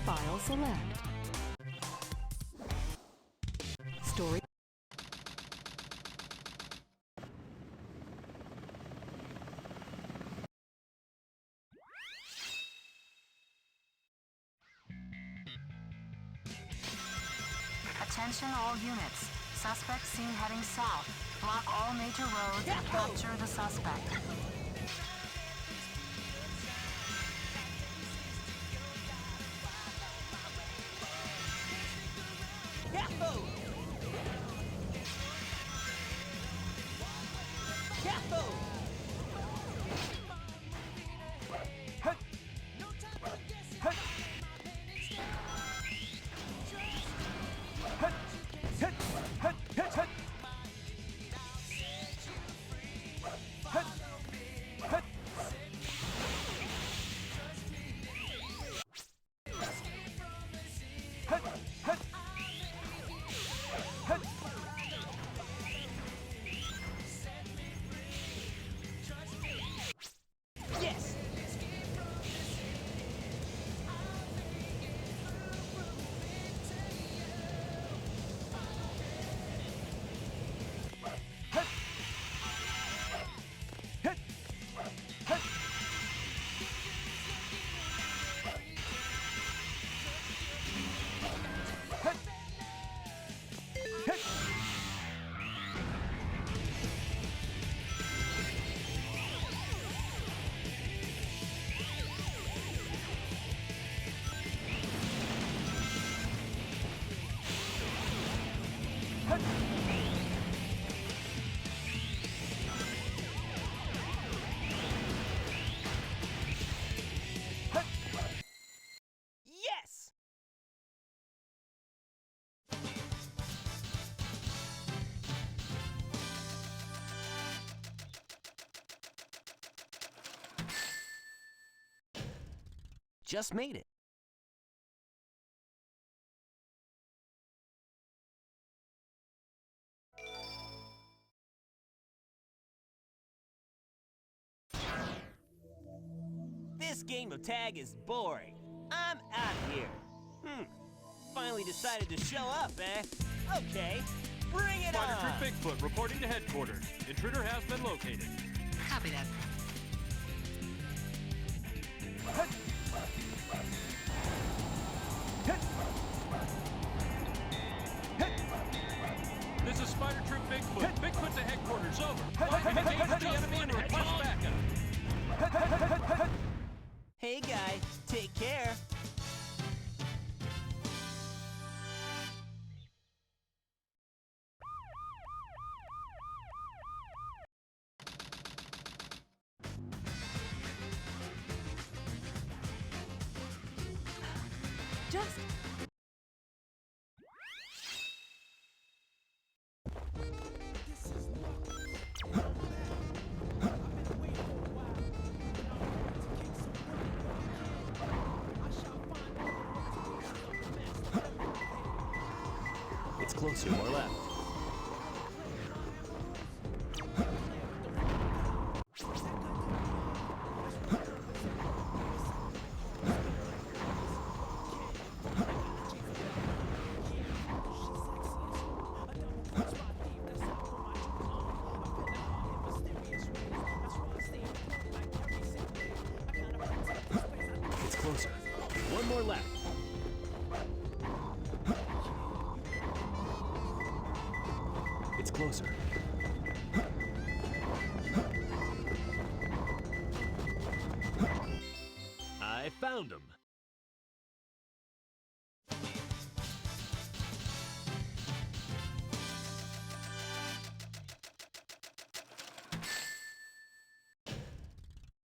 File select. Story. Attention all units. Suspect seen heading south. Block all major roads and capture the suspect. Yahoo! Yahoo! Hut! Hut! Hut! Hut! Hut! Hut! Hut! Hut! Hut! Hut! Hut! Hut! Yes! Hut! Hut! Hut! Hut! Hut! Hut! Hut! Yes! Just made it. This game of tag is boring. I'm out of here. Finally decided to show up, eh? Okay, bring it Spider on! Troop Bigfoot reporting to headquarters. Intruder has been located. Copy that. Hut! Hut! Hut! This is Spider Troop Bigfoot. Hit. Bigfoot to headquarters, over. Hit. Find and engage the enemy and request backup. Hut! Hut! Hut! Hut! Hut! Hey, guy, take care. Just. It's closer, more left. It's closer. One more left. It's closer. I found him.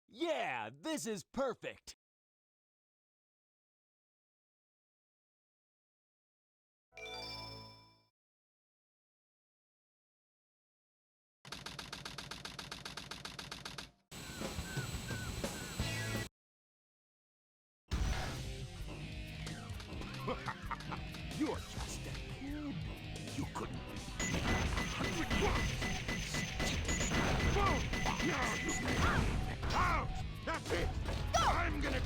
Yeah, this is perfect. You're just a kid. You couldn't. 100 yards. Boom! Now you can out. That's it. I'm gonna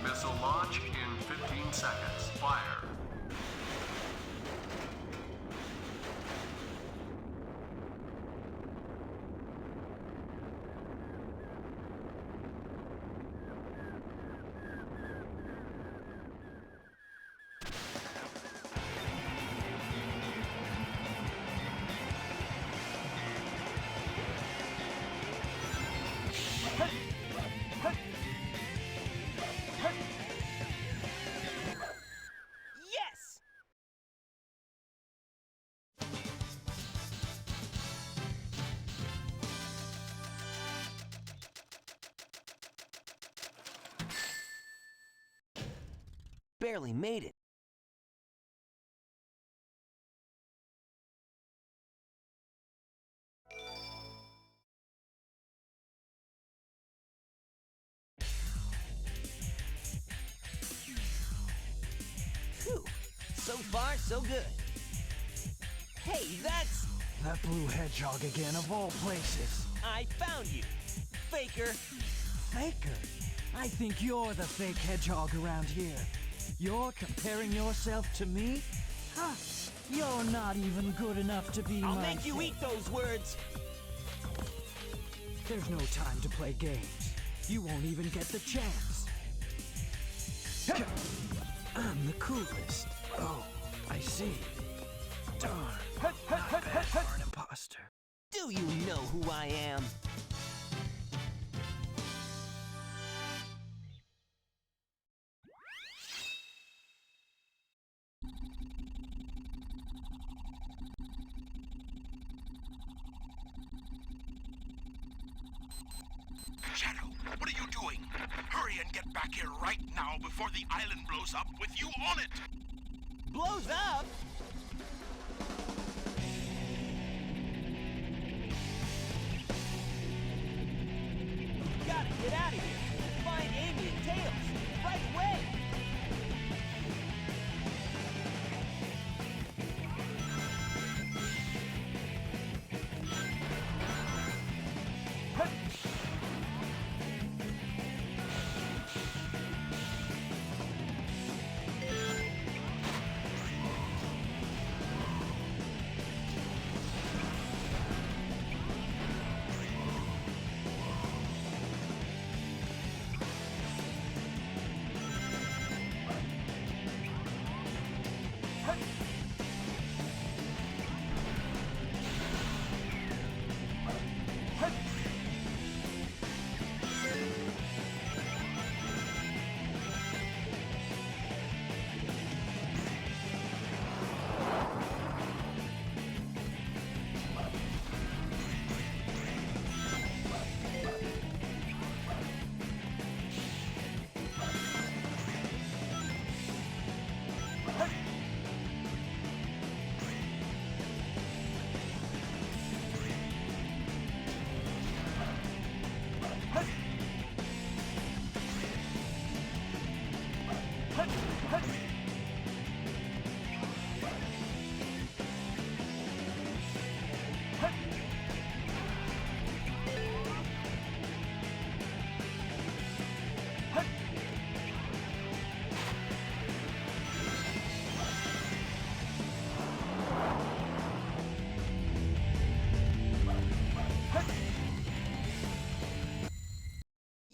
Missile launch in 15 seconds. Fire. Yes! Barely made it. Phew. So far, so good. Hey, that's... That blue hedgehog again, of all places. I found you, Faker. Faker? I think you're the fake hedgehog around here. You're comparing yourself to me? Huh. You're not even good enough to be I'll my make you eat those words. There's no time to play games. You won't even get the chance. I'm the coolest. Oh, I see. Darn. Not bad for an imposter. Do you know who I am? Shadow, what are you doing? Hurry and get back here right now before the island blows up with you on it! Blows up? Gotta get out of here. Find Amy and Tails. Right away.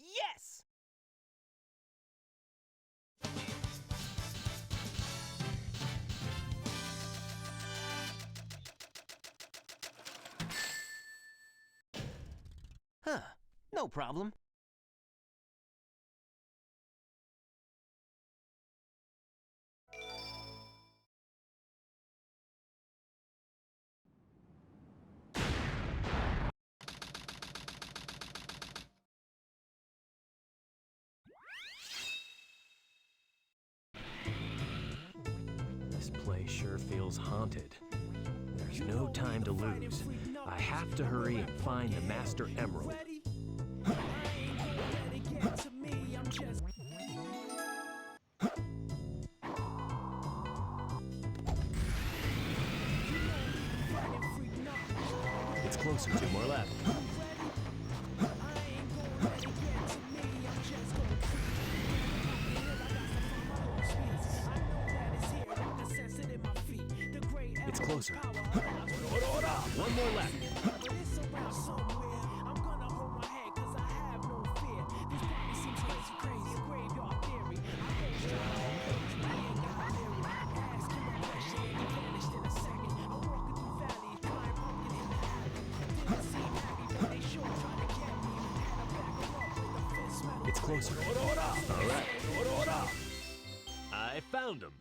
Yes! Huh, no problem. This place sure feels haunted. There's no time to lose. I have to hurry and find the Master Emerald. It's closer, 2 more left. One more left. It's closer. All right. I found him.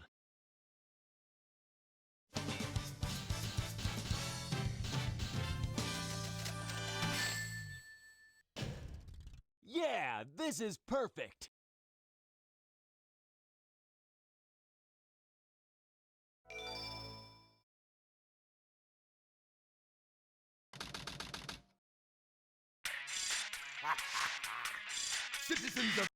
Yeah, this is perfect. Citizens of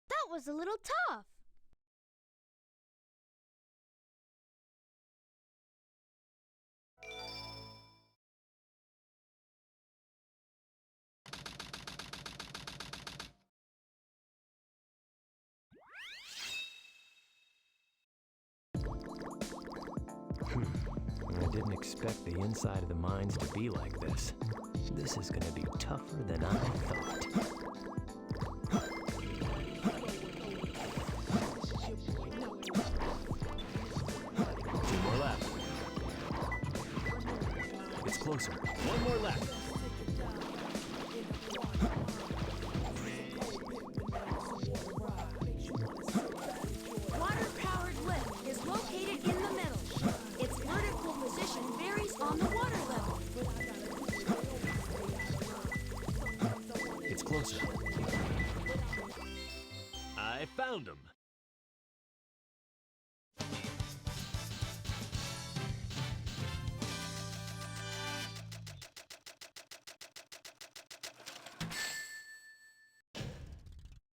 That was a little tough. I didn't expect the inside of the mines to be like this. This is gonna be tougher than I thought. Two more left. It's closer. One more left. Water-powered lift is located in the middle. Its vertical position varies on the water level. It's closer. I found him.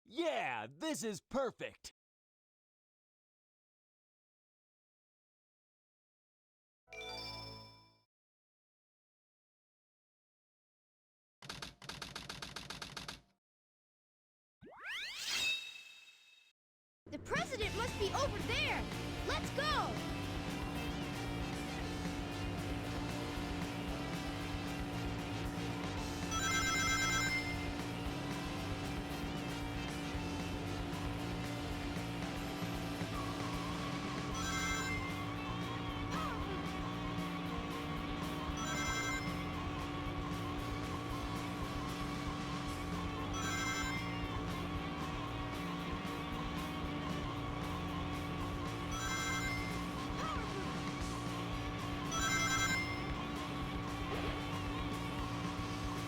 Yeah, this is perfect. must be over there. Let's go.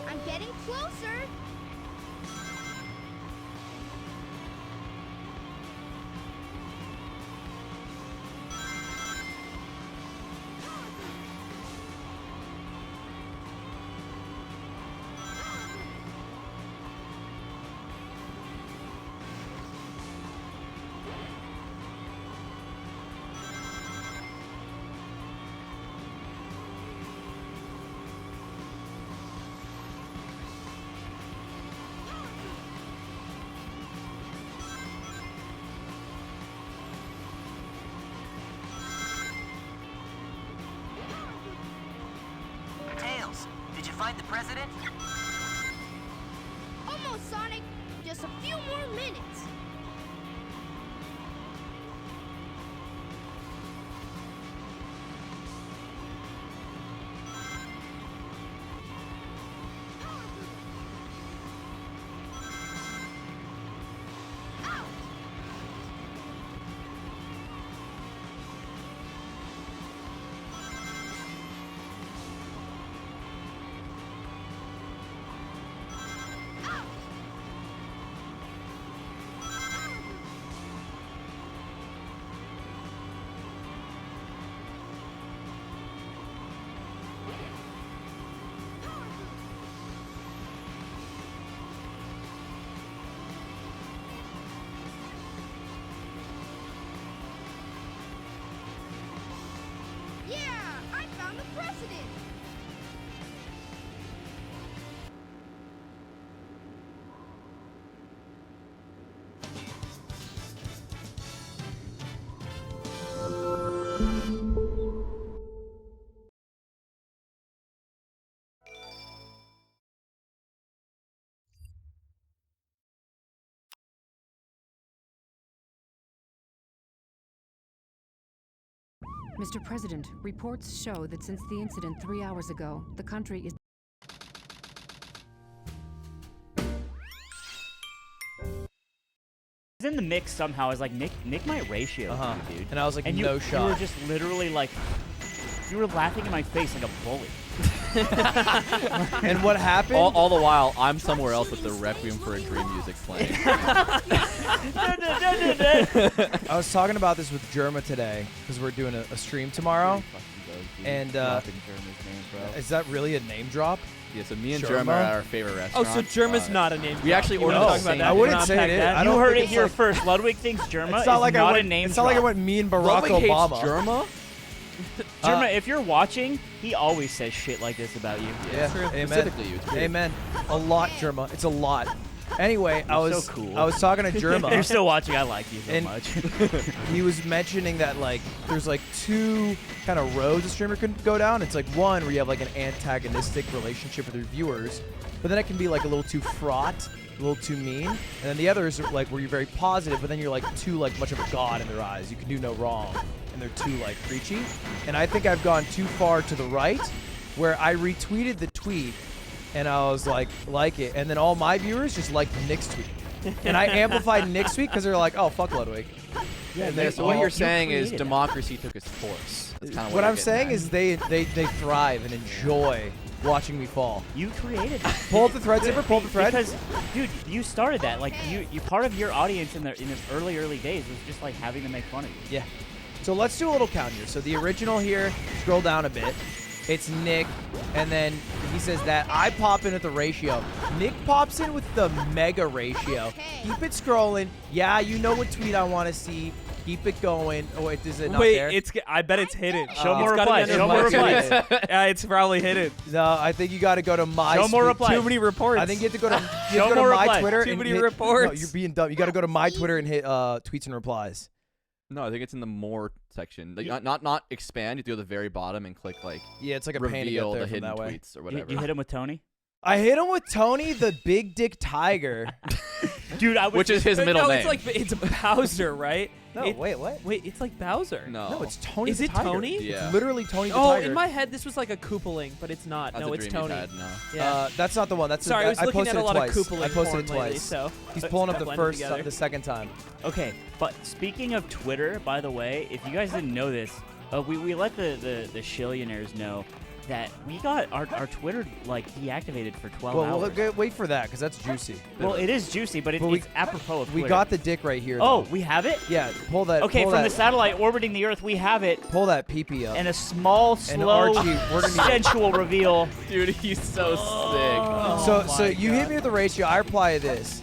I'm getting closer. Tails, did you find the president? Almost, Sonic. Just a few more minutes. Yeah, I found the president. Mr. President, reports show that since the incident 3 hours ago, the country is... In the mix somehow. I was like, Nick my ratio, dude. And I was like, and no shot. You were just literally like, you were laughing in my face like a bully. And what happened? All the while, I'm somewhere else with the Requiem for a Dream music playing. I was talking about this with Germa today because we're doing a stream tomorrow. And is that really a name drop? Yeah, so me and Germa are at our favorite restaurant. Oh, so Germa's not a name drop. We actually ordered the same. I wouldn't say it is. I You don't heard think it it's here like, first. Ludwig thinks Germa it's not is like not I went, a name It's drop. not like I went me and Barack Ludwig Obama. hates Germa? Germa, if you're watching, he always says shit like this about you. Yeah, true. Amen. Specifically you. It's weird. Amen. A lot, Germa. It's a lot. Anyway, I was so cool. I was talking to Germa. If you're still watching, I like you so and much. he was mentioning that like there's like two kind of roads a streamer can go down. It's like one where you have like an antagonistic relationship with your viewers, but then it can be like a little too fraught, a little too mean. And then the other is like where you're very positive, but then you're like too like much of a god in their eyes. You can do no wrong, and they're too like preachy. And I think I've gone too far to the right, where I retweeted the tweet. And I was like it. And then all my viewers just liked Nick's tweet. And I amplified Nick's tweet because they're like, oh, fuck Ludwig. Yeah, so what you're saying is democracy took its course. That's kind of what I'm saying is they thrive and enjoy watching me fall. You created that. Pull up the thread, Zipper. Pull up the thread. Because, dude, you started that. Like, you part of your audience in its early days was just, like, having to make fun of you. Yeah. So let's do a little count here. So the original here, scroll down a bit. It's Nick, and then he says that I pop in at the ratio. Nick pops in with the mega ratio. Okay. Keep it scrolling. Yeah, you know what tweet I want to see. Keep it going. Oh, wait, is it not Wait, there? I bet it's hidden. Show more It's gotta be replies. under Show more my- replies. Yeah, it's probably hidden. No, I think you got to go to my. Show more replies. Too many reports. I think you have to go to, Show more my replies. Twitter. Too and many hit, reports. No, you're being dumb. You got to go to my Twitter and hit tweets and replies. No, I think it's in the more section. Like, not expand. You have to go to the very bottom and click like. Yeah, it's like a pain to get reveal there the from hidden that way. tweets or whatever. You hit him with Tony? I hit him with Tony, the big dick tiger. Dude, which is his middle name. It's Bowser, right? No, wait, what? Wait, it's like Bowser. No, it's Tony. Is the it tiger. Tony? Yeah. It's literally Tony the Oh, tiger. in my head, this was like a Koopaling, but it's not. That's no, a it's dream you've Tony. had, no. Yeah. That's not the one. That's Sorry, I was looking posted at a lot of it twice. Koopaling I posted porn it lately, twice. so He's pulling up the blended first, together. the second time. Okay, but speaking of Twitter, by the way, if you guys didn't know this, we let the shillionaires know that we got our Twitter like deactivated for 12 hours. Well, wait for that because that's juicy. Well, it is juicy, but it's apropos of We Twitter. got the dick right here. Oh, though. we have it? Yeah, pull that. Okay, pull from that, the satellite orbiting the Earth, we have it. Pull that pee-pee up. And a small, And slow, Archie, we're gonna be- sensual reveal. Dude, he's so So you hit me with the ratio. I reply to this,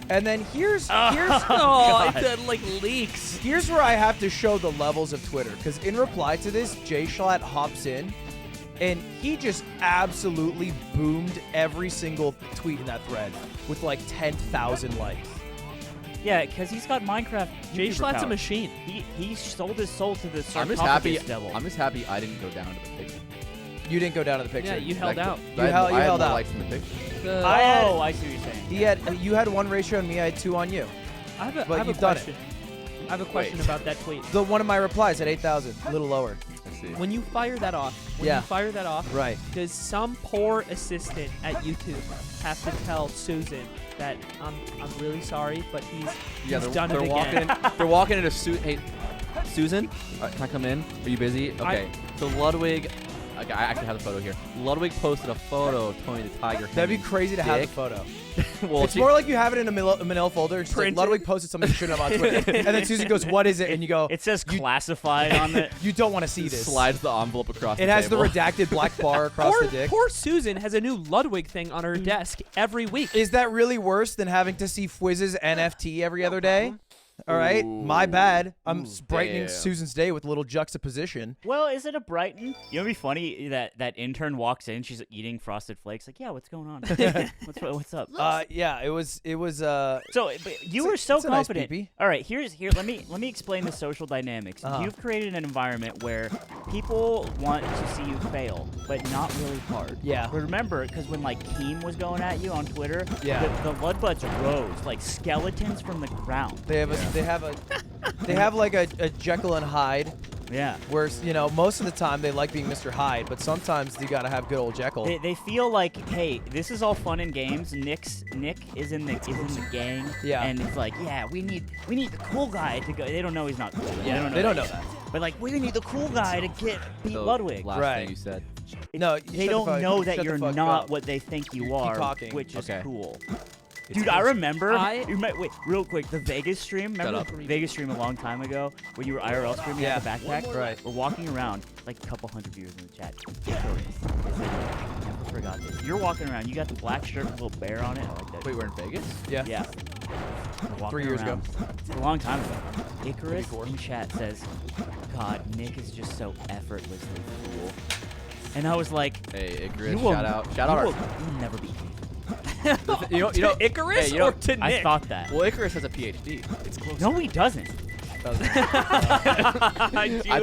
and then here's Oh, it like leaks. Here's where I have to show the levels of Twitter, because in reply to this, Jay Schlatt hops in, and he just absolutely boomed every single tweet in that thread with like 10,000 likes. Yeah, because he's got Minecraft. Jay YouTuber Schlatt's a power. machine. He sold his soul to the I'm just happy. sarcophagus devil. I'm just happy I didn't go down to the picture. You didn't go down to the picture. Yeah, you held out. You held I had out. more likes in the picture. I see what you're saying. You had one ratio on me. I had two on you. I have a, But I have you've a done question. I have a question about that tweet. The one of my replies at 8,000, a little lower. Let's see. When you fire that off, Right. does some poor assistant at YouTube have to tell Susan that I'm really sorry, but he's done it again? They're walking into Hey, Susan, can I come in? Are you busy? Okay. So Ludwig, okay, I actually have the photo here. Ludwig posted a photo of Tony the Tiger. That'd be crazy to have the photo. Well, it's more like you have it in a Manila folder. It's like Ludwig posted something you shouldn't have on Twitter. And then Susan goes, what is it? And you go, it says classified on it. You don't want to see this. Slides the envelope across It the has table. the redacted black bar across the dick. Poor Susan has a new Ludwig thing on her desk every week. Is that really worse than having to see Fwizz's NFT every other day? All right, my bad. I'm brightening damn. Susan's day with a little juxtaposition. Well, is it a Brighton? You know, it'd be funny that intern walks in. She's eating Frosted Flakes. Like, yeah, what's going on? what's up? Yeah, it was. So, but you were so it's a nice confident. pee-pee. All right, let me explain the social dynamics. You've created an environment where people want to see you fail, but not really hard. Yeah. But remember, because when like Keem was going at you on Twitter, Yeah. the Ludbuds rose like skeletons from the ground. They have like a Jekyll and Hyde. Yeah. Where most of the time they like being Mr. Hyde, but sometimes you gotta have good old Jekyll. They feel like, hey, this is all fun and games. Nick is in the gang. Yeah. And it's like, yeah, we need the cool guy to go. They don't know he's not cool. Yeah, they don't know that. But like, we need the cool guy to beat So, Ludwig. Last thing you said. No, They don't know that you're not what they think you are, talking. which is Okay. cool. Dude, I remember. Wait, real quick, the Vegas stream. Remember the Vegas stream a long time ago when you were IRL streaming at the backpack? Right. We're walking around, like a couple hundred viewers in the chat. I never forgot this. You're walking around. You got the black shirt with a little bear on it. I like that. Wait, we're in Vegas? Yeah. Yeah. We're walking 3 years ago. around. It's a long time ago. Icarus in chat says, God, Nick is just so effortlessly cool. And I was like, Hey, Icarus, you will, shout out. you our. will never be You know, Icarus hey, or to Nick? I thought that. Well, Icarus has a PhD. It's close. No, he doesn't. I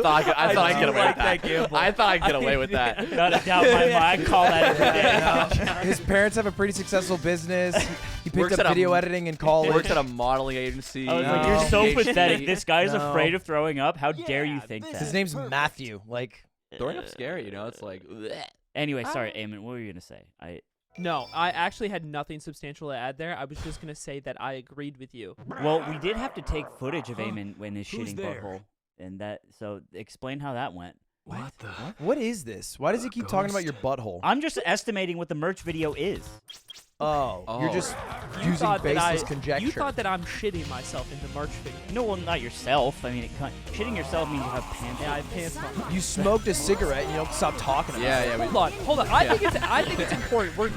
thought I could get away with that. I thought I could get away with that. Not a doubt in my mind. I call that every day. His parents have a pretty successful business. He picked Works up at a- video editing in college. Works at a modeling agency. I was like, you're so PhD. pathetic. This guy is No. afraid of throwing up. How dare you think that? His name's Matthew. Like, Throwing up's scary, It's like. Anyway, sorry, Eamon. What were you gonna say? No, I actually had nothing substantial to add there. I was just gonna say that I agreed with you. Well, we did have to take footage of Eamon when his shitting butthole, and so explain how that went. what is this? Why does he keep talking about your butthole? I'm just estimating what the merch video is. Oh, you're just You using thought that baseless conjecture. You thought that I'm shitting myself in the merch video. No, well, not yourself. I mean, shitting yourself means you have pants. Yeah, I have pants on. You smoked a cigarette and you don't stop talking about it. Yeah. Hold on. I think it's important. We're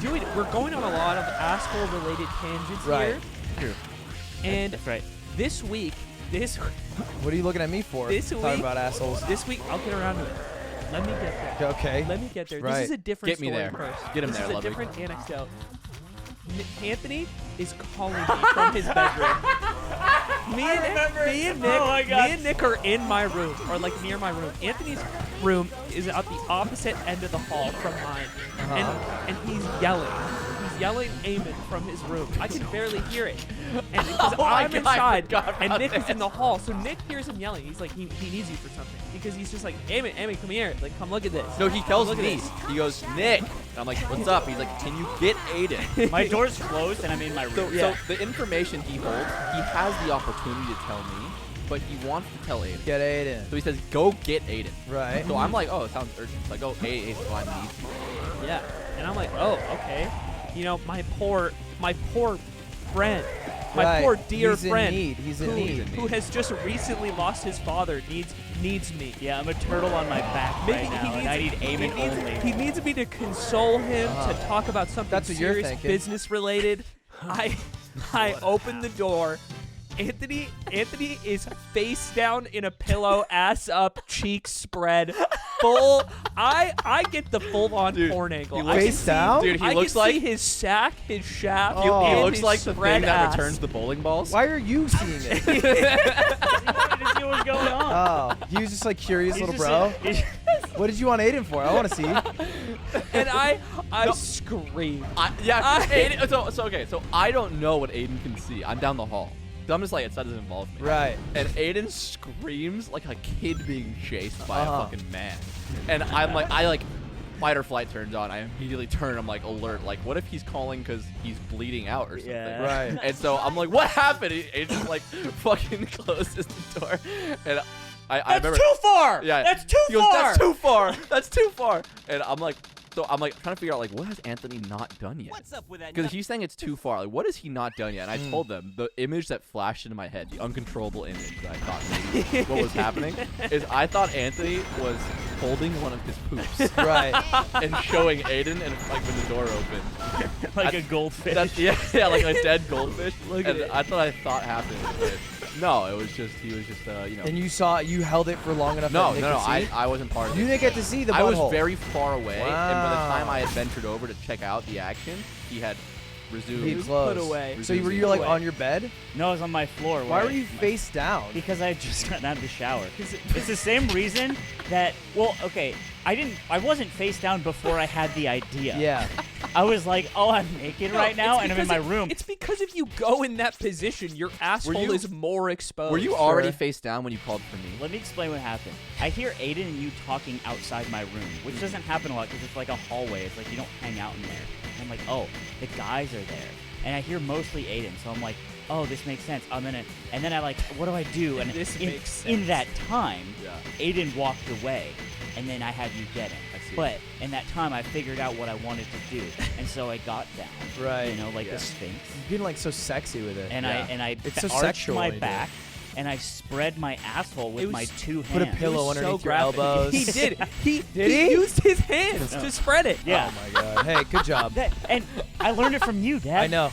going on a lot of asshole related tangents Right. here. And That's right. this week, What are you looking at me for? This Talking week- about assholes. this week I'll get around to it. Let me get there. Okay. Let me get there. Right. This is a different Get me story there. first. Get him this there, is a Ludwig. different anecdote. Anthony is calling me from his bedroom. me and Nick are in my room, or like near my room. Anthony's room is at the opposite end of the hall from mine, and he's yelling. He's yelling Eamon from his room. I can barely hear it. And because I'm inside, and Nick is in the hall, so Nick hears him yelling. He's like, he needs you for something. Because he's just like, Eamon, come here. Like, come look at this. No, he tells Look at me. this. He goes, Nick. And I'm like, what's up? He's like, can you get Aiden? My door's closed and I'm in my room. So the information he holds, he has the opportunity to tell me, but he wants to tell Aiden. Get Aiden. So he says, go get Aiden. Right. So I'm like, oh, it sounds urgent. So I go, hey, Aiden, I need you. Yeah. And I'm like, oh, okay. You know, my poor friend. My poor dear friend. He's in need. Who has just recently lost his father needs me. Yeah, I'm a turtle on my back right now, and I need Eamon only. He needs me to console him, to talk about something That's what you're serious, thinking. business related. I open the door. Anthony is face down in a pillow, ass up, cheeks spread, full. I get the full on porn angle. Face down? Dude, he I looks can like see his sack, his shaft. He and looks his like the spread thing that ass. returns the bowling balls. Why are you seeing it? I wanted to see what was going on. Oh, he was just like curious He's little just bro. What did you want Aiden for? I want to see. And I scream. Aiden, so okay, so I don't know what Aiden can see. I'm down the hall. So I'm just like, it doesn't involve me. Right. And Aiden screams like a kid being chased by a fucking man. And I'm like, fight or flight turns on. I immediately turn. I'm like, alert. Like, what if he's calling because he's bleeding out or something? Yeah. Right. And so I'm like, what happened? Aiden just like fucking closes the door. And I remember. Too far! Yeah. That's too He goes, far! that's too far. That's too far. And I'm like, trying to figure out, like, what has Anthony not done yet? What's up with that? Because he's saying it's too far. Like, what has he not done yet? And I told them the image that flashed into my head, the uncontrollable image that I thought maybe what was happening, is I thought Anthony was holding one of his poops. Right. And showing Aiden, and like when the door opened. Like a goldfish. Yeah, like a dead goldfish. Look at and it. I thought happened. But no, it was just, he was just, you know. And you held it for long enough No, that Nick no, could see? I wasn't part of it. You didn't get to see the butthole. I was very far away, and by the Wow. time I had ventured over to check out the action, he had resumed. He closed. Put away. So were you like on your bed? No, I was on my floor. Why where were you face down? Because I had just gotten out of the shower. It's the same reason that, well, okay, I wasn't face down before I had the idea. Yeah. I was like, oh, I'm naked right now, it's and I'm in because my room. It's because if you go in that position, your asshole is more exposed. Were you already face down when you called for me? Let me explain what happened. I hear Aiden and you talking outside my room, which doesn't happen a lot because it's like a hallway. It's like you don't hang out in there. And I'm like, oh, the guys are there. And I hear mostly Aiden, so I'm like, oh, this makes sense. I'm gonna, and then I like, what do I do? And This makes sense. in that time, Yeah. Aiden walked away, and then I had you get him. I see. But in that time, I figured out what I wanted to do, and so I got down. Right. You know, like Yeah. the Sphinx. You're getting like so sexy with it. And I It's so arched sexual my when you do it. back, and I spread my asshole with It was- my two Put a hands. pillow So underneath your graphic. elbows. He did. He he? used his hands to spread it. Yeah. Oh my god. Hey, good job. And I learned it from you, Dad. I know.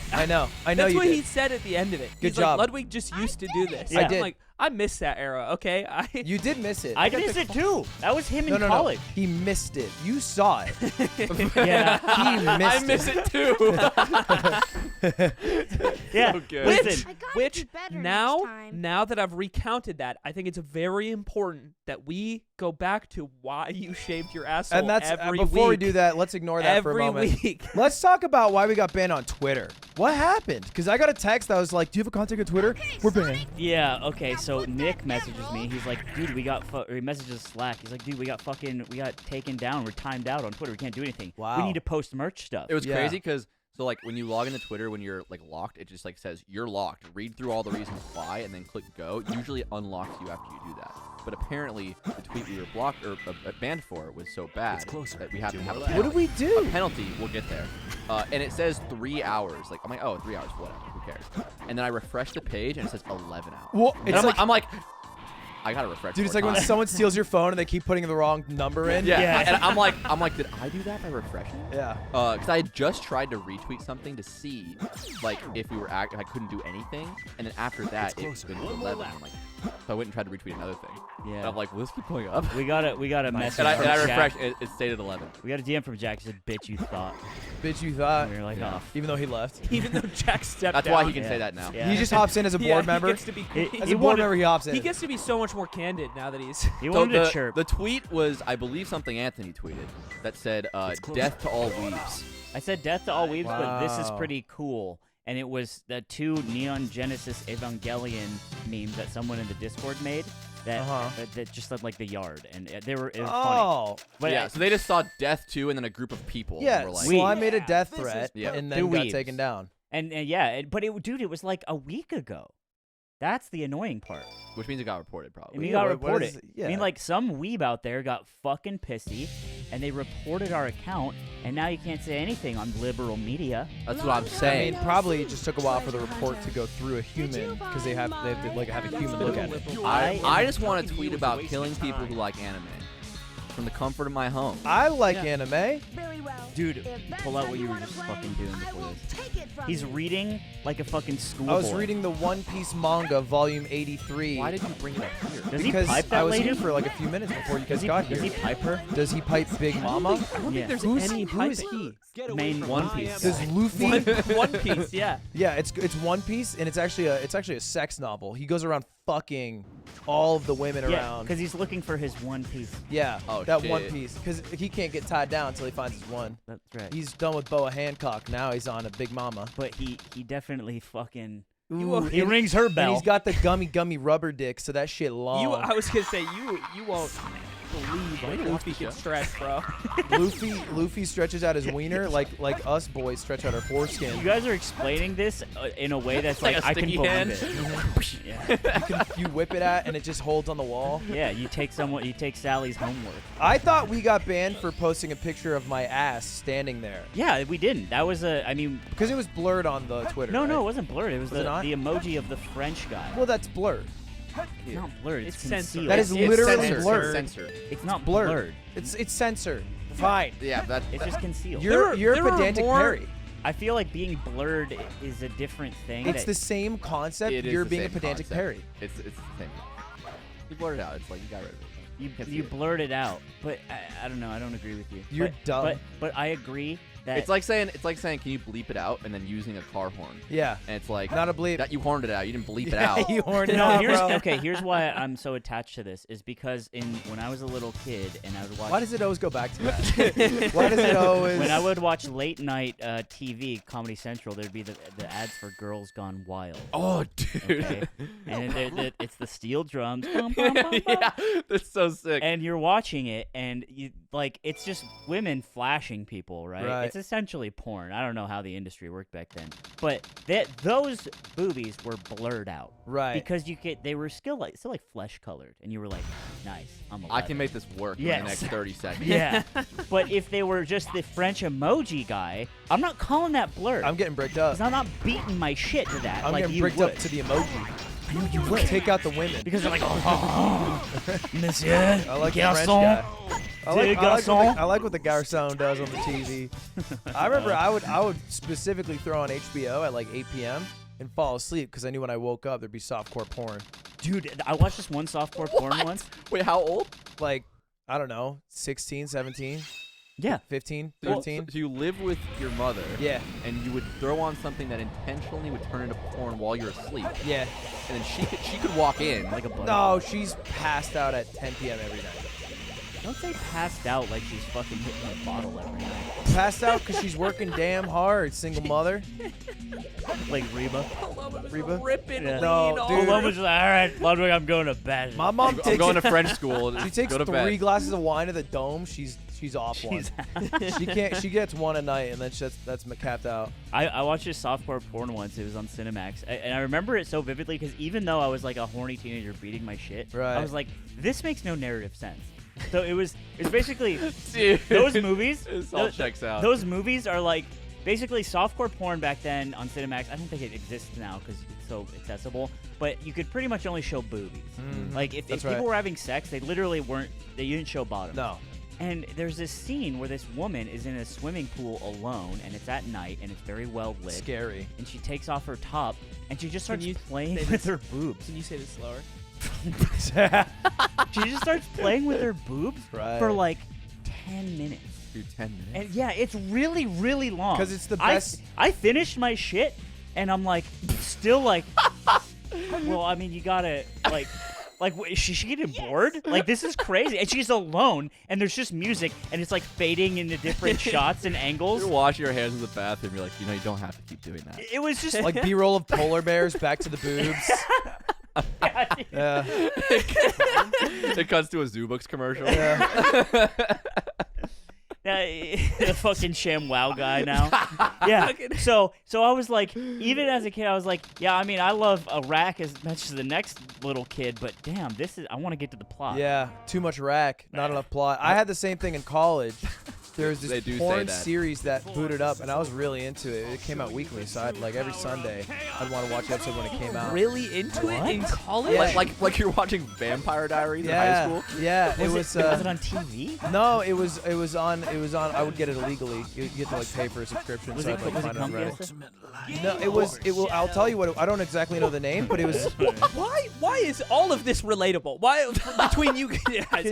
That's you what did. he said at the end of it. Good He's job. Like, Ludwig just used to do this. Yeah. I I'm did. like, I miss that era. Okay. You did miss it. I missed it too. That was him no, in no, college. No. He missed it. You saw it. Yeah. He missed it too. Yeah. So good. Listen, I gotta Which do better now, next time. now that I've recounted that, I think it's very important that we go back to why you shaved your asshole And that's every before we week. do that, let's ignore that for a Every moment. week. Let's talk about why we got banned on Twitter. What happened? Because I got a text that was like, "Do you have a contact on Twitter? We're banned." yeah, okay, so Nick messages me. He's like, dude, we got, or he messages Slack. He's like, dude, we got taken down. We're timed out on Twitter. We can't do anything. Wow. We need to post merch stuff. It was Yeah. crazy because, so like when you log into Twitter, when you're like locked, it just like says you're locked. Read through all the reasons why, and then click go. Usually it unlocks you after you do that. But apparently the tweet we were blocked or banned for was so bad that we have to have a penalty. What did we do? A penalty. We'll get there. And it says 3 hours. Like I'm like, oh, 3 hours, whatever. Who cares? And then I refresh the page and it says 11 hours. Well, And it's like, I'm like, I gotta refresh. dude, it's more like when time. someone steals your phone and they keep putting the wrong number in. Yeah. And I'm like, did I do that by refreshing? Yeah. Because I had just tried to retweet something to see, like, if we were if I couldn't do anything, and then after that, it's been 11. I'm like, So I went and tried to retweet another thing. Yeah. And I'm like, will this keep going up? We got a message. And I from refreshed. Jack. It stayed at 11. We got a DM from Jack. He said, "Bitch, you thought." Bitch, you thought. And we were like, Yeah. oh. Even though he left. Even though Jack stepped That's down. why he can say that now. Yeah. He just hops in as a board member. He gets to be As a board member, he hops in. He gets to be so much more candid now that he's. He So wanted to chirp. the tweet was, I believe, something Anthony tweeted that said, "Death to all weebs." I said death to all weebs, but this is Wow. pretty cool. And it was the 2 Neon Genesis Evangelion memes that someone in the Discord made that just said like the yard, and it was funny. But yeah, so they just saw death too, and then a group of people. Yeah, were like, so I made a death threat Yeah. and The then got weebs. taken down. And yeah, but dude, it was like a week ago. That's the annoying part. Which means it got reported, probably. I mean, Yeah, got what reported. is- I yeah. mean, like some weeb out there got fucking pissy, and they reported our account, and now you can't say anything on liberal media. That's what I'm I saying. mean, probably it just took a while for the report to go through a human because they have to like have a human look at it. I just want to tweet about killing people who like anime from the comfort of my home. I like anime. Dude, pull out what you were just fucking doing before this. He's reading like a fucking schoolboy. I was reading the One Piece manga, volume 83. Why did you bring it up here? Does he Because pipe that I was lady? here for like a few minutes before you guys got here. Does he pipe her? Does he pipe Big Mama? I don't Yeah. think there's Who's any who is piping. he? Main One Piece. Does Luffy? One Piece, yeah. Yeah, it's One Piece, and it's actually a sex novel. He goes around fucking all of the women Yeah, around. because he's looking for his One Piece. Yeah, Oh, that shit. One Piece. Because he can't get tied down until he finds his one. That's right. He's done with Boa Hancock. Now he's on a Big Mama. But he definitely fucking. Ooh, He and- rings her And bell. he's got the gummy rubber dick, so that shit long. I was gonna say you won't believe what Luffy can stretch, bro. Luffy stretches out his wiener like us boys stretch out our foreskin. You guys are explaining this in a way that's Like like, a I can sticky believe hand. it. Yeah. You whip it at, and it just holds on the wall. Yeah, you take Sally's homework. I thought we got banned for posting a picture of my ass standing there Yeah, we didn't. That was because it was blurred on the Twitter. no, right? it wasn't blurred. It was, Was it not? the emoji of the French guy. Well, that's blurred. It's not blurred. It's, It's censored. concealed. That is It's literally censored. blurred. Censored. It's not Blurred. blurred. It's censored. Fine. Yeah, that. It's just concealed. You're there are pedantic more- Perry. I feel like being blurred is a different thing. It's that- the same concept. It is You're the being a same pedantic concept. Perry. It's the same. You blurred it out. It's like you got rid of it. Can't see you it. blurred it out, but I don't know. I don't agree with you. You're dumb. But I agree that It's like saying, can you bleep it out, and then using a car horn. Yeah. And it's like Not a bleep. that you horned it out. You didn't bleep it out. You horned it no, out, here's bro. okay. Here's why I'm so attached to this is because when I was a little kid and I would watch. Why does it always go back to that? Why does it always? When I would watch late night TV, Comedy Central, there'd be the ads for Girls Gone Wild. Oh, dude. Okay? And it's the steel drums. Bum, bum, bum, bum. Yeah, that's so sick. And you're watching it, and it's just women flashing people, right? Right. It's essentially porn. I don't know how the industry worked back then, but those boobies were blurred out, Right. Because they were still like flesh colored, and you were like, nice, I'm I 11. can make this work in Yes. the next 30 seconds. Yeah, but if they were just the French emoji guy, I'm not calling that blurred. I'm getting bricked up. 'Cause I'm not beating my shit to that. I'm like getting you bricked would. up to the emoji. I know you would. Take out the women. Because they're like, Monsieur, I like the French garçon. guy. Garçon. I like what the garçon does on the TV. I remember I would specifically throw on HBO at like 8 p.m. and fall asleep because I knew when I woke up there'd be softcore porn. Dude, I watched this one softcore porn once. Wait, how old? Like, I don't know, 16, 17, Yeah. 15, So- 13. So you live with your mother. Yeah. And you would throw on something that intentionally would turn into porn while you're asleep. Yeah. And then she could walk in. Like a butter. No, she's passed out at 10 p.m. every night. Don't say passed out like she's fucking hitting a bottle every night. Passed out because she's working damn hard, single mother. Like Reba. Reba? Ripping Yeah. lean No, all dude. The woman was like, all right, Ludwig, I'm going to bed. My mom I'm takes going to French school. She takes go to 3 bed. glasses of wine to the dome. She's off one. She can't. She gets one a night, and then that's capped out. I watched this softcore porn once. It was on Cinemax. And I remember it so vividly because even though I was like a horny teenager beating my shit, Right. I was like, this makes no narrative sense. So it was basically Dude, those movies. This all checks out. Those movies are like basically softcore porn back then on Cinemax. I don't think it exists now because it's so accessible. But you could pretty much only show boobies. Like if That's people right. were having sex, they literally weren't. You didn't show bottom. No. And there's this scene where this woman is in a swimming pool alone, and it's at night, and it's very well lit. Scary. And she takes off her top, and she just starts playing say with this- her boobs. Can you say this slower? She just starts playing with her boobs Right. for like 10 minutes. Dude, 10 minutes. And yeah, it's really, really long. 'Cause it's the best- I finished my shit, and I'm like, still like, well, I mean, you gotta, like, is she getting bored? Like, this is crazy. And she's alone, and there's just music, and it's like fading into different shots and angles. You're washing your hands in the bathroom. You're like, you know, you don't have to keep doing that. It was just Like B-roll of polar bears back to the boobs. Yeah. It cuts to a Zoo Books commercial. Yeah. The fucking ShamWow guy now. Yeah. So I was like, even as a kid, I was like, yeah, I mean, I love Iraq as much as the next little kid, but damn, I want to get to the plot. Yeah, too much rack, not enough plot. I had the same thing in college. There was They this do say porn that. series that booted up, and I was really into it. It came out weekly, so I'd like every Sunday, I'd want to watch the episode when it came out. Really into it in college? Yeah. Like you're watching Vampire Diaries in high school. Yeah, it was. Was it on TV? No, it was on. I would get it illegally. You get to like pay for a subscription, so I'd like find it on Reddit. No, it was. I'll tell you what. I don't exactly know the name, but it was. Why is all of this relatable? Why between you guys?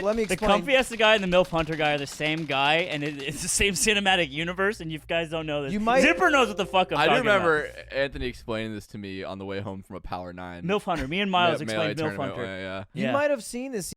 Let me The explain. Comfiesta guy and the MILF Hunter guy are the same guy, and it's the same cinematic universe, and you guys don't know this. You might- Zipper knows what the fuck I'm I do talking remember Anthony explaining this to me on the way home from a Power 9. about. MILF Hunter. Me and Miles Melee explained MILF tournament. Hunter. Yeah. You might have seen this